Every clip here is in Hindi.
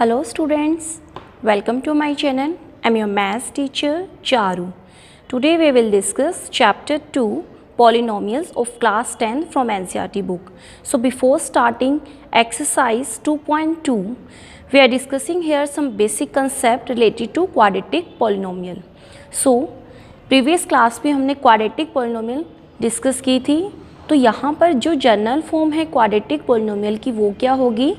Hello students, welcome to my channel. I'm your maths teacher Charu. Today we will discuss chapter 2 polynomials of class 10 from NCERT book. So before starting exercise 2.2, we are discussing here some basic concept related to quadratic polynomial. So previous class में हमने quadratic polynomial डिस्कस की थी. तो यहाँ पर जो जनरल फॉर्म है क्वाड्रेटिक पोलिनोमियल की वो क्या होगी,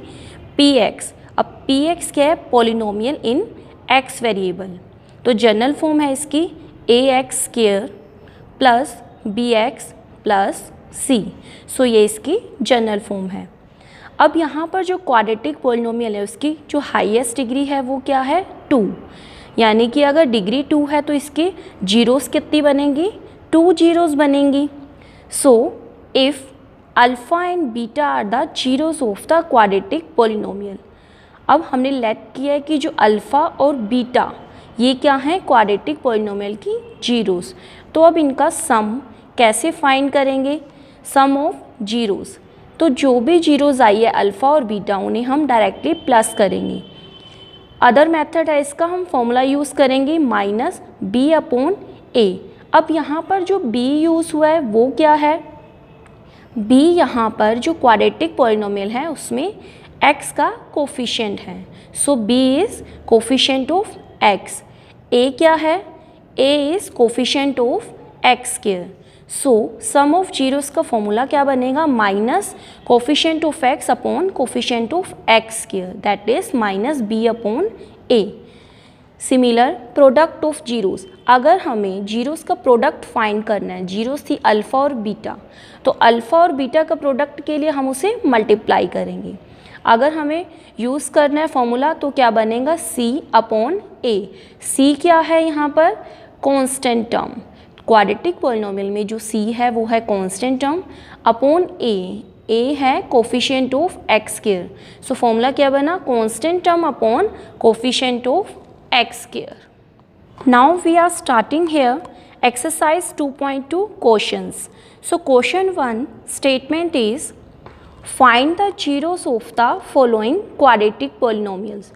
px. अब px क्या है, पोलिनोमियल इन x वेरिएबल. तो जनरल फॉर्म है इसकी ax square plus bx plus c. सो ये इसकी जनरल फॉर्म है. अब यहाँ पर जो क्वाड्रेटिक पोलिनोमियल है उसकी जो हाईएस्ट डिग्री है वो क्या है, 2. यानी कि अगर डिग्री 2 है तो इसकी जीरोस कितनी बनेंगी, 2 जीरोस बनेंगी. सो if alpha and beta are the zeros of the quadratic polynomial. अब हमने लेट किया है कि जो अल्फ़ा और बीटा ये क्या हैं, क्वाड्रेटिक पोलिनोमियल की जीरोस. तो अब इनका सम कैसे फाइंड करेंगे, सम ऑफ जीरोस. तो जो भी जीरोस आई है अल्फ़ा और बीटा उन्हें हम डायरेक्टली प्लस करेंगे. अदर मेथड है इसका, हम फॉर्मूला यूज़ करेंगे माइनस बी अपॉन ए. अब यहाँ पर जो बी यूज़ हुआ है वो क्या है, b यहाँ पर जो क्वाड्रेटिक पोलिनोमियल है उसमें x का कोफिशिएंट है. So b is coefficient of x. a क्या है, a is coefficient of x square. So sum of zeros का फॉर्मूला क्या बनेगा, minus coefficient of x upon coefficient of x square, that is minus b upon a. Similar product of zeros, अगर हमें जीरोस का प्रोडक्ट फाइंड करना है, जीरोस थी अल्फ़ा और बीटा, तो अल्फ़ा और बीटा का प्रोडक्ट के लिए हम उसे मल्टीप्लाई करेंगे. अगर हमें यूज़ करना है फॉर्मूला तो क्या बनेगा, c अपॉन a. c क्या है यहाँ पर, कांस्टेंट टर्म. क्वाड्रेटिक पोलिनोमियल में जो c है वो है कांस्टेंट टर्म, अपॉन a है coefficient of x square. So formula क्या बना, constant term upon coefficient of x square. Now we are starting here exercise 2.2 questions. So question 1 statement is find the zeros of the following quadratic polynomials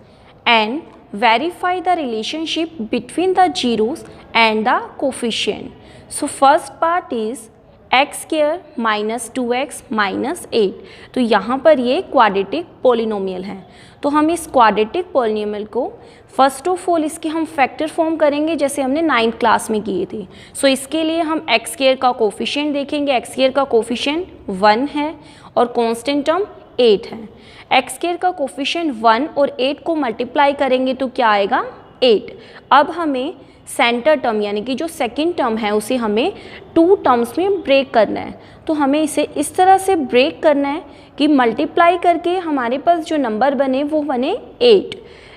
and verify the relationship between the zeros and the coefficient. So first part is x square minus 2x minus 8. तो यहाँ पर ये क्वाड्रेटिक पोलिनोमियल है. तो हम इस क्वाड्रेटिक पोलिनोमियल को फर्स्ट ऑफ ऑल इसके हम फैक्टर फॉर्म करेंगे जैसे हमने 9th क्लास में किए थे. सो इसके लिए हम x स्क्वायर का कोफिशिएंट देखेंगे. x स्क्वायर का कोफिशिएंट 1 है और कांस्टेंट टर्म 8 है. x स्क्वायर का कोफिशिएंट 1 और 8 को मल्टीप्लाई करेंगे तो क्या आएगा, 8. अब हमें सेंटर टर्म यानी कि जो सेकंड टर्म है उसे हमें 2 टर्म्स में ब्रेक करना है. तो हमें इसे इस तरह से ब्रेक करना है कि मल्टीप्लाई करके हमारे पास जो नंबर बने वो बने 8,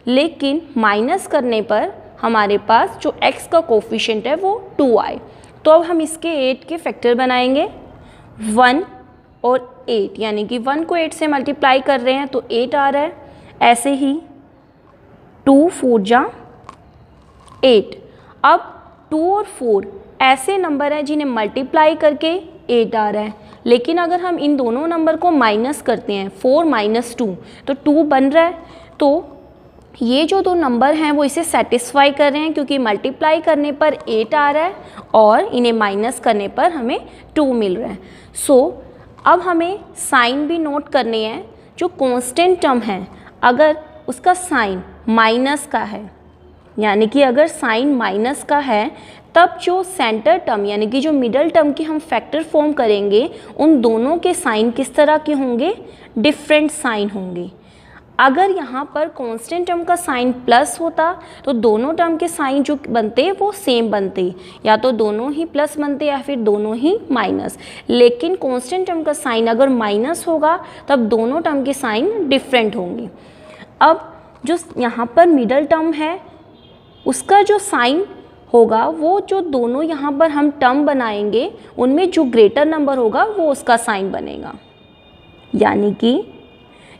लेकिन माइनस करने पर हमारे पास जो x का कोफिशिएंट है वो 2 आए. तो अब हम इसके 8 के फैक्टर बनाएंगे, 1 और 8, यानी कि 1 को 8 से मल्टीप्लाई कर रहे हैं तो 8 आ रहा है. ऐसे ही 2 4 जा 8. अब 2 और 4 ऐसे नंबर हैं जिन्हें मल्टीप्लाई करके 8 आ रहा है, लेकिन अगर हम इन दोनों नंबर को माइनस करते हैं 4 माइनस 2 तो 2 बन रहा है. तो ये जो दो नंबर हैं वो इसे सेटिस्फाई कर रहे हैं क्योंकि मल्टीप्लाई करने पर 8 आ रहा है और इन्हें माइनस करने पर हमें 2 मिल रहा है. सो अब हमें साइन भी नोट करने हैं. जो कांस्टेंट टर्म है अगर उसका साइन माइनस का है, यानी कि अगर साइन माइनस का है तब जो सेंटर टर्म यानी कि जो मिडल टर्म के हम फैक्टर फॉर्म करेंगे उन दोनों के साइन किस तरह के होंगे, डिफरेंट साइन होंगे. अगर यहाँ पर कांस्टेंट टर्म का साइन प्लस होता तो दोनों टर्म के साइन जो बनते वो सेम बनते, या तो दोनों ही प्लस बनते या फिर दोनों ही माइनस. लेकिन कांस्टेंट टर्म का साइन अगर माइनस होगा तब दोनों टर्म के साइन डिफरेंट होंगे. अब जो यहाँ पर मिडल टर्म है उसका जो साइन होगा वो जो दोनों यहाँ पर हम टर्म बनाएंगे उनमें जो ग्रेटर नंबर होगा वो उसका साइन बनेगा, यानी कि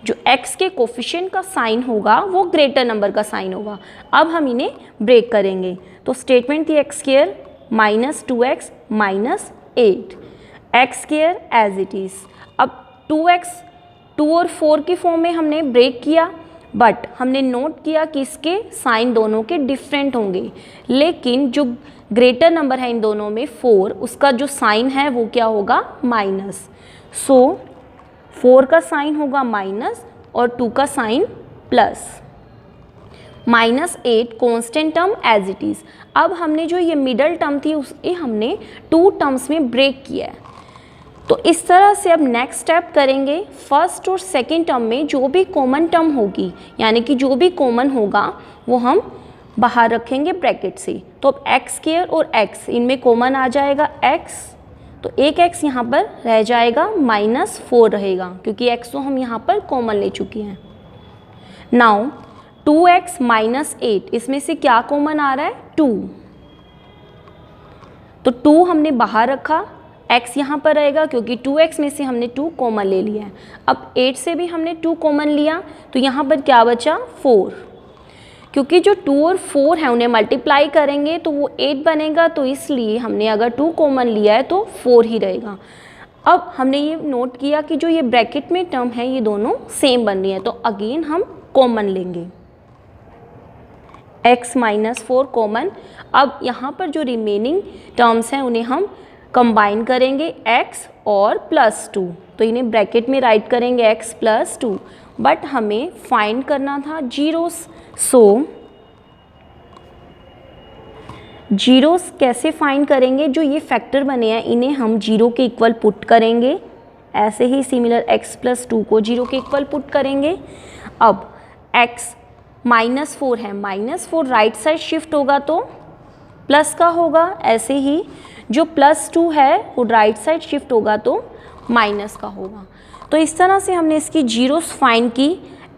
जो x के कोफिशिएंट का साइन होगा वो ग्रेटर नंबर का साइन होगा. अब हम इन्हें ब्रेक करेंगे. तो स्टेटमेंट थी x square minus 2x minus 8, x square as it is. अब 2x 2 और 4 की फॉर्म में हमने ब्रेक किया बट हमने नोट किया कि इसके साइन दोनों के डिफरेंट होंगे, लेकिन जो ग्रेटर नंबर है इन दोनों में 4, उसका जो साइन है वो क्या होगा, माइनस। सो 4 का साइन होगा माइनस और 2 का sign plus. -8 constant term as it is. अब हमने जो ये मिडल टर्म थी उसे हमने 2 टर्म्स में ब्रेक किया है। तो इस तरह से अब नेक्स्ट स्टेप करेंगे, फर्स्ट और सेकंड टर्म में जो भी कॉमन टर्म होगी, यानी कि जो भी कॉमन होगा वो हम बाहर रखेंगे ब्रैकेट से। तो अब x² और x इनमें कॉमन आ जाएगा x, तो एक x यहाँ पर रह जाएगा, -4 रहेगा क्योंकि x तो हम यहाँ पर कॉमन ले चुके हैं। नाउ 2x - 8, इसमें से क्या कॉमन आ रहा है, 2, तो 2 हमने बाहर रखा, x यहाँ पर रहेगा क्योंकि 2x में से हमने 2 कॉमन ले लिया है। अब 8 से भी हमने 2 कॉमन लिया, तो यहाँ पर क्या बचा, 4, क्योंकि जो 2 और 4 है उन्हें मल्टीप्लाई करेंगे तो वो 8 बनेगा, तो इसलिए हमने अगर 2 कॉमन लिया है तो 4 ही रहेगा। अब हमने ये नोट किया कि जो ये ब्रैकेट में टर्म है ये दोनों सेम बन रही है, तो अगेन हम कॉमन लेंगे, x - 4 कॉमन। अब यहाँ पर जो रिमेनिंग टर्म्स हैं उन्हें हम कंबाइन करेंगे, x और +2, तो इन्हें ब्रैकेट में राइट करेंगे x + 2, बट हमें फाइंड करना था जीरोस। सो जीरोस कैसे फाइंड करेंगे, जो ये फैक्टर बने हैं इन्हें हम जीरो के इक्वल पुट करेंगे, ऐसे ही सिमिलर x + 2 को जीरो के इक्वल पुट करेंगे। अब x -4 है, -4 राइट साइड शिफ्ट होगा तो प्लस का होगा, ऐसे ही जो +2 है वो राइट साइड शिफ्ट होगा तो माइनस का होगा। तो इस तरह से हमने इसकी जीरोस फाइंड की,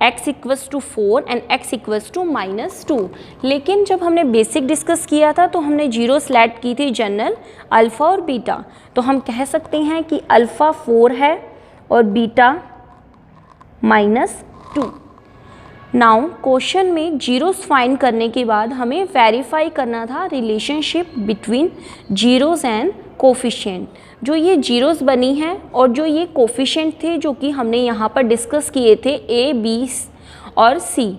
x = 4 एंड x = -2। लेकिन जब हमने बेसिक डिस्कस किया था तो हमने जीरोस लेट की थी जनरल अल्फ़ा और बीटा, तो हम कह सकते हैं कि अल्फ़ा 4 है और बीटा -2। नाउ क्वेश्चन में जीरोस फाइंड करने के बाद हमें वेरीफाई करना था relationship between zeros and coefficient. जो ये जीरोस बनी हैं और जो ये कोफिशिएंट थे जो कि हमने यहाँ पर डिस्कस किए थे a, b और c,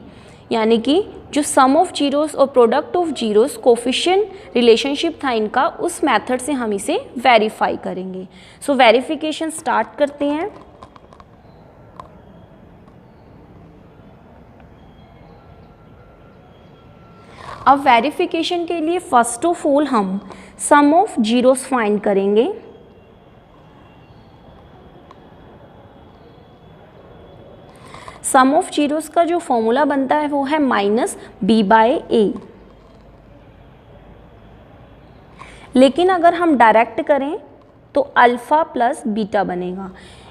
यानी कि जो सम ऑफ जीरोस और product of zeros coefficient relationship था इनका, उस मेथड से हम इसे वेरीफाई करेंगे। सो वेरिफिकेशन स्टार्ट करते हैं। अब वेरिफिकेशन के लिए फर्स्ट ऑफ ऑल हम सम ऑफ जीरोस फाइंड करेंगे। सम ऑफ जीरोस का जो फॉर्मूला बनता है वो है -b/a। लेकिन अगर हम डायरेक्ट करें तो अल्फ़ा + बीटा बनेगा,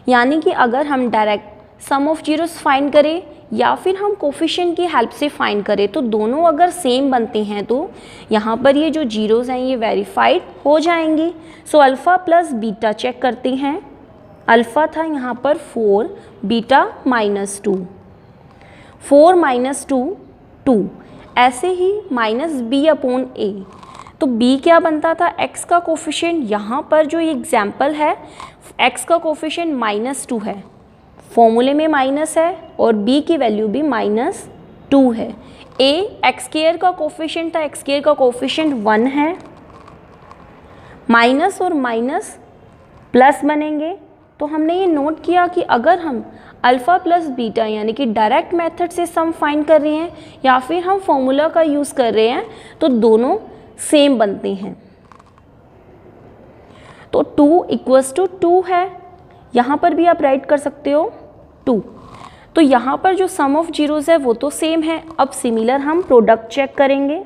यानी कि अगर हम direct sum of zeros find करें या फिर हम कोफिशिएंट की हेल्प से फाइंड करें तो दोनों अगर सेम बनते हैं तो यहाँ पर ये जो जीरोस हैं ये वेरीफाइड हो जाएंगे। सो अल्फ़ा + बीटा चेक करते हैं। अल्फ़ा था यहाँ पर 4, बीटा -2, 4 - 2 2, ऐसे ही -b/a। तो b क्या बनता था, x का कोफिशिएंट, यहाँ पर जो ये एग्जाम्पल है x का कोफिशिएंट -2 है, फॉर्मूले में माइनस है, और b की वैल्यू भी -2 है। a x² का कोफिशिएंट था, x² का कोफिशिएंट 1 है, माइनस और माइनस प्लस बनेंगे। तो हमने ये नोट किया कि अगर हम अल्फ़ा + बीटा यानी कि डायरेक्ट मेथड से सम फाइंड कर रहे हैं या फिर हम फॉर्मूला का यूज़ कर रहे हैं तो दोनों सेम बनते हैं। तो 2 = 2 है, यहाँ पर भी आप राइट कर सकते हो 2। तो यहाँ पर जो सम ऑफ जीरोस है वो तो सेम है। अब सिमिलर हम प्रोडक्ट चेक करेंगे।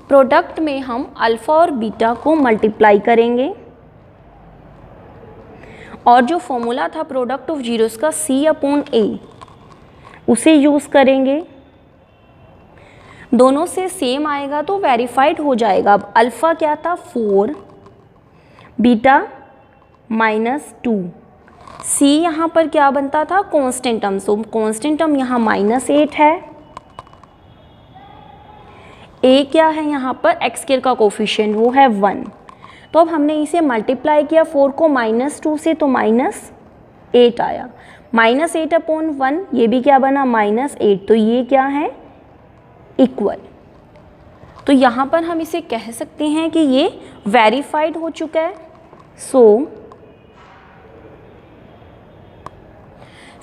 प्रोडक्ट में हम अल्फ़ा और बीटा को मल्टीप्लाई करेंगे और जो फॉर्मूला था प्रोडक्ट ऑफ जीरोस का c/a उसे यूज़ करेंगे। दोनों से सेम आएगा तो वेरीफाइड हो जाएगा। अब अल्फ़ा क्या था 4, बीटा -2, c यहाँ पर क्या बनता था कांस्टेंट टर्म, सो कांस्टेंट टर्म यहाँ -8 है। a क्या है यहाँ पर x² का कोफिशिएंट वो है 1, तो अब हमने इसे मल्टीप्लाई किया 4 को -2 से, तो -8 आया। -8/1 ये भी क्या बना, -8, तो ये क्या है, इक्वल। तो यहाँ पर हम इसे कह सकते हैं कि ये वेरीफाइड हो चुका है।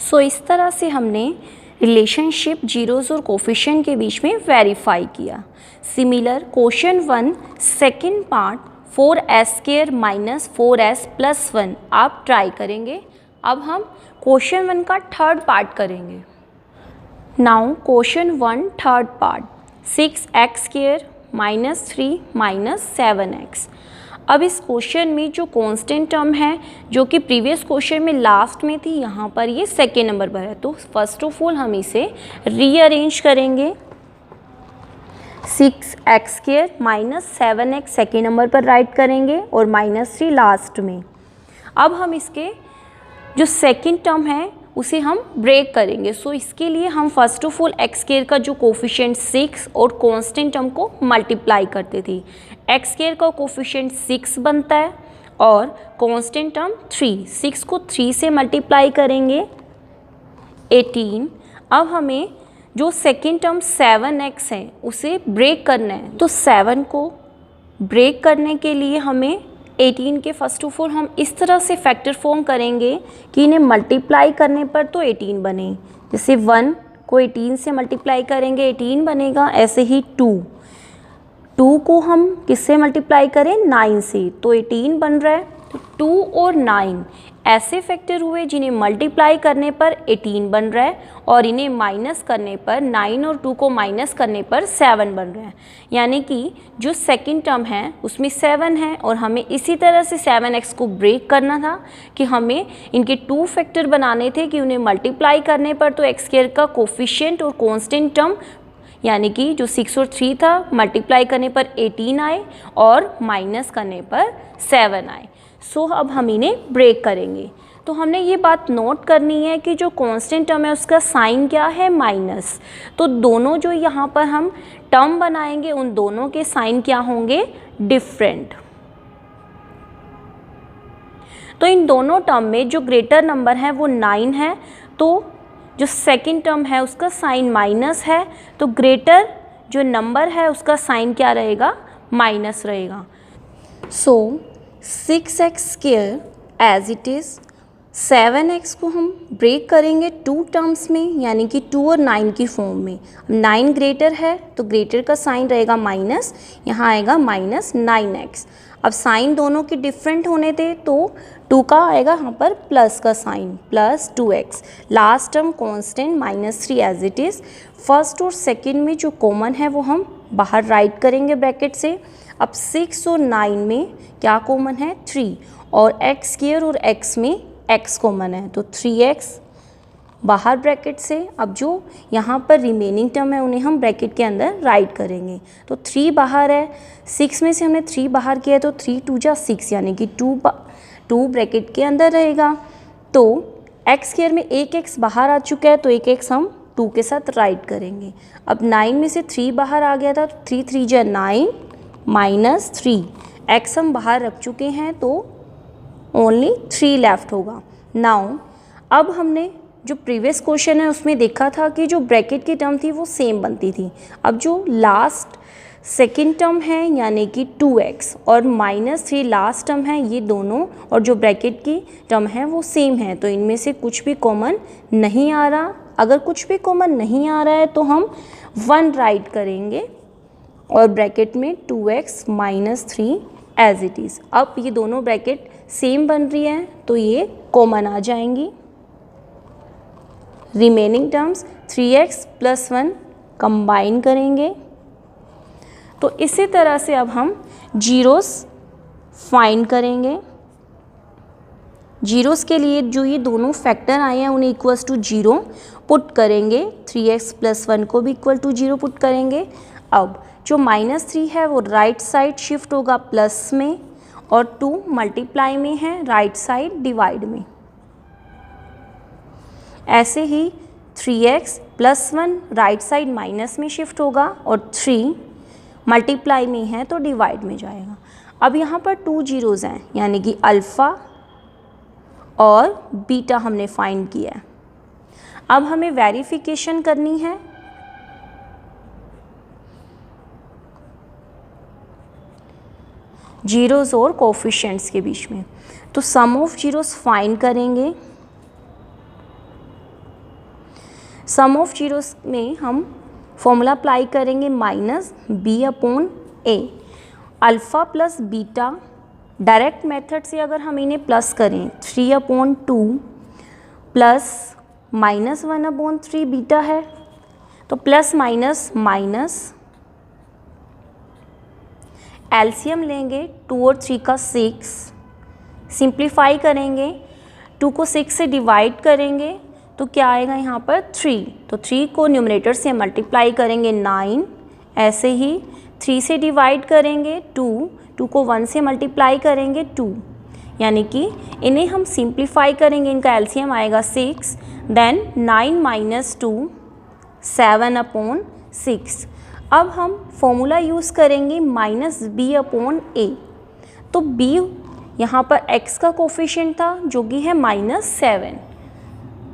सो इस तरह से हमने रिलेशनशिप जीरोस और कोफिशिएंट के बीच में वेरीफाई किया। Similar question 1 second part 4s² - 4s + 1 आप ट्राई करेंगे। अब हम क्वेश्चन 1 का थर्ड पार्ट करेंगे। Now question 1 third part 6x² - 3 - 7x। अब इस क्वेश्चन में जो कांस्टेंट टर्म है जो कि प्रीवियस क्वेश्चन में लास्ट में थी, यहाँ पर ये सेकेंड नंबर पर है। तो फर्स्ट ऑफ ऑल हम इसे रीअरेंज करेंगे। 6x² - 7x सेकेंड नंबर पर राइट करेंगे और -3 लास्ट में। अब हम इसके जो सेकेंड टर्म है उसे हम ब्रेक करेंगे। सो इसके लिए हम फर्स्ट ऑफ ऑल x² का जो कोफिशिएंट 6 और कांस्टेंट टर्म को मल्टीप्लाई करते थे। x² का कोफिशिएंट 6 बनता है और कांस्टेंट टर्म 3। 6 को 3 से मल्टीप्लाई करेंगे 18। अब हमें जो सेकेंड टर्म 7x है उसे ब्रेक करना है। तो 7 को ब्रेक करने के लिए हमें 18 के फर्स्ट ऑफ ऑल हम इस तरह से फैक्टर फॉर्म करेंगे कि इन्हें मल्टीप्लाई करने पर तो 18 बने। जैसे 1 को 18 से मल्टीप्लाई करेंगे 18 बनेगा, ऐसे ही 2 को हम किससे मल्टीप्लाई करें, 9 से, तो 18 बन रहा है। तो 2 और 9 ऐसे फैक्टर हुए जिन्हें मल्टीप्लाई करने पर 18 बन रहा है और इन्हें माइनस करने पर 9 और 2 को माइनस करने पर 7 बन रहा है। यानी कि जो सेकंड टर्म है उसमें 7 है और हमें इसी तरह से 7x को ब्रेक करना था कि हमें इनके 2 फैक्टर बनाने थे कि उन्हें मल्टीप्लाई करने पर तो x² का कोफिशिएंट और कांस्टेंट टर्म यानी कि जो 6 और 3 था मल्टीप्लाई करने पर 18 आए और माइनस करने पर 7 आए। सो अब हम इन्हें ब्रेक करेंगे। तो हमने ये बात नोट करनी है कि जो कांस्टेंट टर्म है उसका साइन क्या है, माइनस। तो दोनों जो यहाँ पर हम टर्म बनाएंगे उन दोनों के साइन क्या होंगे, डिफरेंट। तो इन दोनों टर्म में जो ग्रेटर नंबर है वो 9 है, तो जो सेकंड टर्म है उसका साइन माइनस है, तो ग्रेटर जो नंबर है उसका साइन क्या रहेगा, माइनस रहेगा। सो 6x² as it is, 7x को हम ब्रेक करेंगे 2 टर्म्स में यानी कि 2 और 9 की फॉर्म में। 9 ग्रेटर है तो ग्रेटर का साइन रहेगा माइनस, यहाँ आएगा -9x। अब साइन दोनों के डिफरेंट होने थे तो 2 का आएगा यहाँ पर प्लस का sign, +2x। Last term constant -3 as it is. First और सेकंड में जो कॉमन है वो हम बाहर राइट करेंगे ब्रैकेट से। अब 6 और 9 में क्या कॉमन है, 3, और x² और x में x कॉमन है तो 3x बाहर ब्रैकेट से। अब जो यहाँ पर रिमेनिंग टर्म है उन्हें हम ब्रैकेट के अंदर राइट करेंगे। तो 3 बाहर है, 6 में से हमने 3 बाहर किया है तो 3 2 जा 6 यानी कि 2 ब्रैकेट के अंदर रहेगा। तो x² में एक x बाहर आ चुका है तो एक x हम 2 के साथ राइट करेंगे। अब 9 में से 3 बाहर आ गया था तो 3 3 जा 9 -3, x हम बाहर रख चुके हैं तो ओनली 3 लेफ्ट होगा। नाउ अब हमने जो प्रीवियस क्वेश्चन है उसमें देखा था कि जो ब्रैकेट की टर्म थी वो सेम बनती थी। अब जो लास्ट सेकेंड टर्म है यानी कि 2x और -3 लास्ट टर्म है, ये दोनों और जो ब्रैकेट की टर्म है वो सेम है, तो इनमें से कुछ भी कॉमन नहीं आ रहा। अगर कुछ भी कॉमन नहीं आ रहा है तो हम 1 राइट करेंगे और ब्रैकेट में 2x -3 एज इट इज़। अब ये दोनों ब्रैकेट सेम बन रही है तो ये कॉमन आ जाएंगी। रिमेनिंग टर्म्स 3x + 1 कंबाइन करेंगे। तो इसी तरह से अब हम जीरोस फाइंड करेंगे। जीरोस के लिए जो ये दोनों फैक्टर आए हैं उन्हें इक्वल्स टू 0 पुट करेंगे। 3x + 1 को भी इक्वल टू 0 पुट करेंगे। अब जो -3 है वो राइट साइड शिफ्ट होगा प्लस में और 2 मल्टीप्लाई में है राइट साइड डिवाइड में। ऐसे ही 3x + 1 राइट साइड माइनस में शिफ्ट होगा और 3 मल्टीप्लाई में है तो डिवाइड में जाएगा। अब यहाँ पर 2 जीरोज़ हैं, यानी कि अल्फ़ा और बीटा हमने फाइंड किया है। अब हमें वेरिफिकेशन करनी है। जीरोज़ और कोफिशिएंट्स के बीच में, तो सम ऑफ जीरोज़ फाइंड करेंगे। सम ऑफ जीरोज़ में हम फॉर्मूला अप्लाई करेंगे minus B upon A. Alpha plus beta, direct method से अगर हम इन्हें प्लस करें 3/2 प्लस -1/3 बीटा है, तो प्लस माइनस माइनस, एलसीएम लेंगे 2 और 3 का 6, सिंप्लीफाई करेंगे, 2 को 6 से डिवाइड करेंगे तो क्या आएगा यहाँ पर 3, तो 3 को न्यूमरेटर से मल्टीप्लाई करेंगे 9, ऐसे ही 3 से डिवाइड करेंगे 2 को 1 से मल्टीप्लाई करेंगे 2, यानी कि इन्हें हम सिंप्लीफाई करेंगे, इनका एलसीएम आएगा 6, देन 9 - 2 7/6। अब हम फॉर्मूला यूज़ करेंगे माइनस बी अपॉन ए। तो b यहाँ पर x का कोफिशिएंट था जो कि है -7,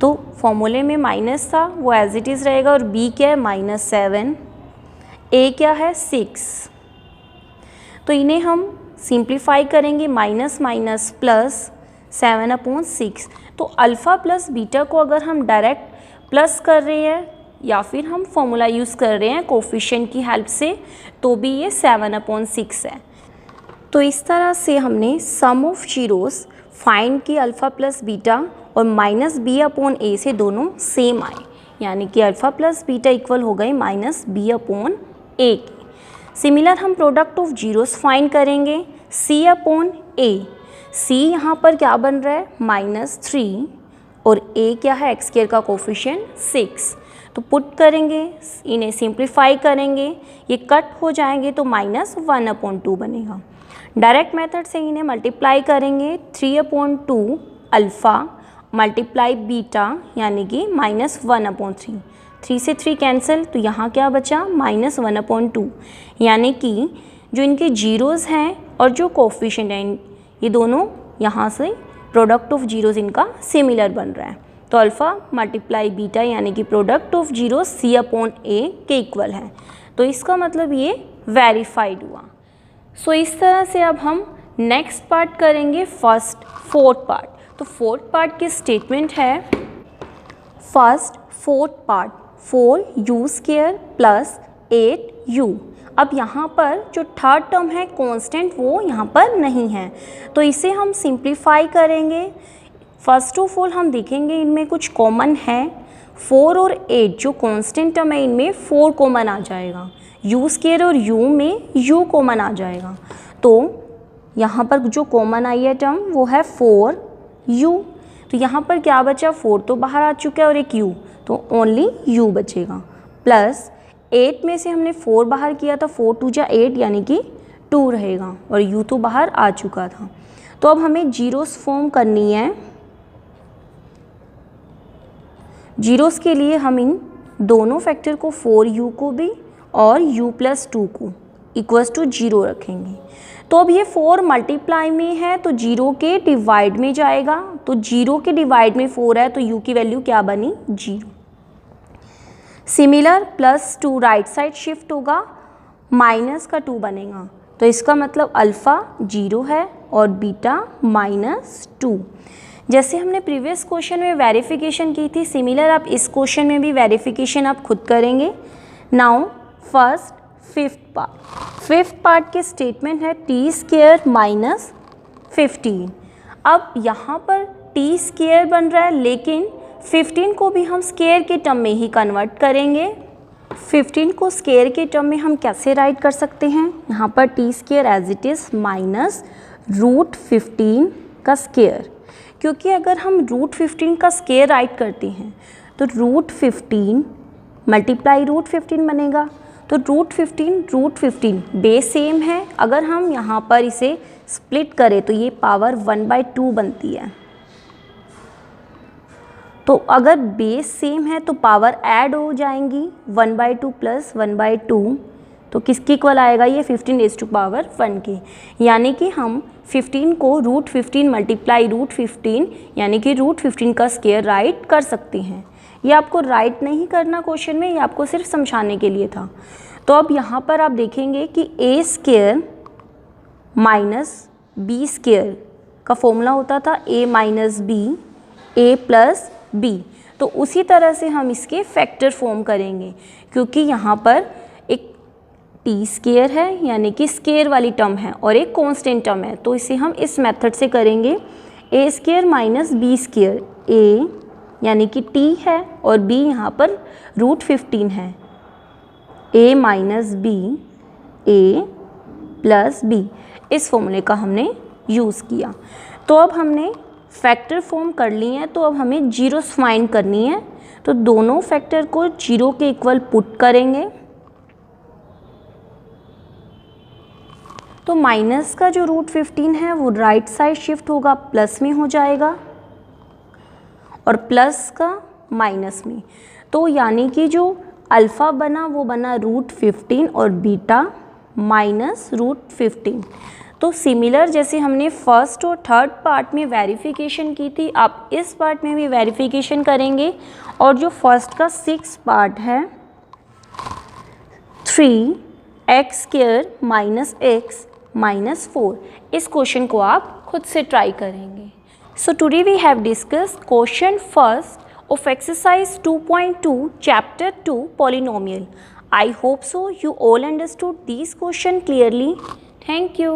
तो फॉर्मूले में माइनस था वो एज इट इज़ रहेगा, और b क्या है -7, a क्या है 6। तो इन्हें हम सिंप्लीफाई करेंगे माइनस माइनस प्लस 7/6। तो अल्फ़ा प्लस बीटा को अगर हम डायरेक्ट प्लस कर रहे हैं या फिर हम फॉर्मूला यूज़ कर रहे हैं कोफिशिएंट की हेल्प से, तो भी ये 7/6 है। तो इस तरह से हमने सम ऑफ जीरोज़ फाइंड की अल्फ़ा प्लस बीटा, और माइनस बी अपॉन ए से दोनों सेम आए, यानी कि अल्फ़ा प्लस बीटा इक्वल हो गए माइनस बी अपॉन ए के। सिमिलर हम प्रोडक्ट ऑफ जीरोज़ फाइंड करेंगे सी अपॉन ए। सी यहाँ पर क्या बन रहा है -3, और ए क्या है एक्स स्क्वायर का कोफिशिएंट 6। तो पुट करेंगे, इन्हें सिंप्लीफाई करेंगे, ये कट हो जाएंगे तो -1/2 बनेगा। डायरेक्ट मेथड से इन्हें मल्टीप्लाई करेंगे 3/2 अल्फ़ा मल्टीप्लाई बीटा, यानी कि -1/3। 3 से 3 कैंसिल, तो यहाँ क्या बचा -1/2, यानी कि जो इनके जीरोज़ हैं और जो कोफिशिएंट हैं ये दोनों यहाँ से प्रोडक्ट ऑफ जीरोज़ इनका सिमिलर बन रहा है। तो अल्फ़ा मल्टीप्लाई बीटा यानी कि product of zero C upon A के इक्वल है। तो इसका मतलब ये वेरीफाइड हुआ। सो इस तरह से अब हम नेक्स्ट पार्ट करेंगे फोर्थ पार्ट। तो फोर्थ पार्ट की स्टेटमेंट है fourth part 4u² plus 8u। अब यहाँ पर जो थर्ड टर्म है कांस्टेंट वो यहाँ पर नहीं है, तो इसे हम सिंप्लीफाई करेंगे। फर्स्ट ऑफ ऑल हम देखेंगे इनमें कुछ कॉमन है। 4 और 8 जो कांस्टेंट टर्म है इनमें 4 कॉमन आ जाएगा, u² और u में u कॉमन आ जाएगा। तो यहाँ पर जो कॉमन आई है टर्म वो है 4u। तो यहाँ पर क्या बचा, 4 तो बाहर आ चुका है और एक u, तो ओनली u बचेगा। प्लस 8 में से हमने 4 बाहर किया था, 4 2 जा 8 यानी कि 2 रहेगा, और u तो बाहर आ चुका था। तो अब हमें जीरोस फॉर्म करनी है। जीरोस के लिए हम इन दोनों फैक्टर को 4u को भी और u + 2 को इक्वल्स टू 0 रखेंगे। तो अब ये 4 मल्टीप्लाई में है तो 0 के डिवाइड में जाएगा, तो 0 के डिवाइड में 4 है तो u की वैल्यू क्या बनी 0। सिमिलर +2 राइट साइड शिफ्ट होगा, माइनस का 2 बनेगा, तो इसका मतलब अल्फ़ा 0 है और बीटा -2। जैसे हमने प्रीवियस क्वेश्चन में वेरिफिकेशन की थी, सिमिलर आप इस क्वेश्चन में भी वेरिफिकेशन आप खुद करेंगे। नाउ फिफ्थ पार्ट के स्टेटमेंट है t² - 15। अब यहाँ पर t² बन रहा है, लेकिन 15 को भी हम स्क्वायर के टर्म में ही कन्वर्ट करेंगे। 15 को स्क्वायर के टर्म में हम कैसे राइट कर सकते हैं, यहाँ पर t² एज इट इज़ -√15 का स्क्वायर, क्योंकि अगर हम √15 का स्क्वायर राइट करते हैं तो √15 मल्टीप्लाई √15 बनेगा। तो √15 बेस सेम है, अगर हम यहाँ पर इसे स्प्लिट करें तो ये पावर 1/2 बनती है। तो अगर बेस सेम है तो पावर ऐड हो जाएंगी, 1/2 + 1/2 तो किसके इक्वल आएगा ये 15⁻1 के, यानी कि हम 15 को √15 मल्टीप्लाई √15 यानी कि √15 का स्क्वायर राइट कर सकते हैं। ये आपको राइट नहीं करना क्वेश्चन में, ये आपको सिर्फ समझाने के लिए था। तो अब यहाँ पर आप देखेंगे कि a square minus b square का फॉर्मूला होता था a minus b a plus b। तो उसी तरह से हम इसके फैक्टर फॉर्म करेंगे, क्योंकि यहाँ पर एक टी स्क्वायर है यानी कि स्क्वायर वाली टर्म है और एक कांस्टेंट टर्म है, तो इसे हम इस मेथड से करेंगे। a square minus b square, a यानी कि t है और b यहाँ पर √15 है, a minus b a plus b, इस फॉर्मूले का हमने यूज़ किया। तो अब हमने फैक्टर फॉर्म कर लिए हैं, तो अब हमें जीरोस फाइंड करनी है। तो दोनों फैक्टर को 0 के इक्वल पुट करेंगे। तो माइनस का जो √15 है वो राइट साइड शिफ्ट होगा, प्लस में हो जाएगा और प्लस का माइनस में। तो यानी कि जो अल्फ़ा बना वो बना √15 और बीटा माइनस √15। तो सिमिलर जैसे हमने फर्स्ट और थर्ड पार्ट में वेरिफिकेशन की थी, आप इस पार्ट में भी वेरिफिकेशन करेंगे। और जो फर्स्ट का 6 पार्ट है 3x² माइनस x माइनस 4, इस क्वेश्चन को आप खुद से ट्राई करेंगे। So today we have discuss question first of exercise 2.2 chapter 2 polynomial. I hope so you all understood these question clearly. Thank you.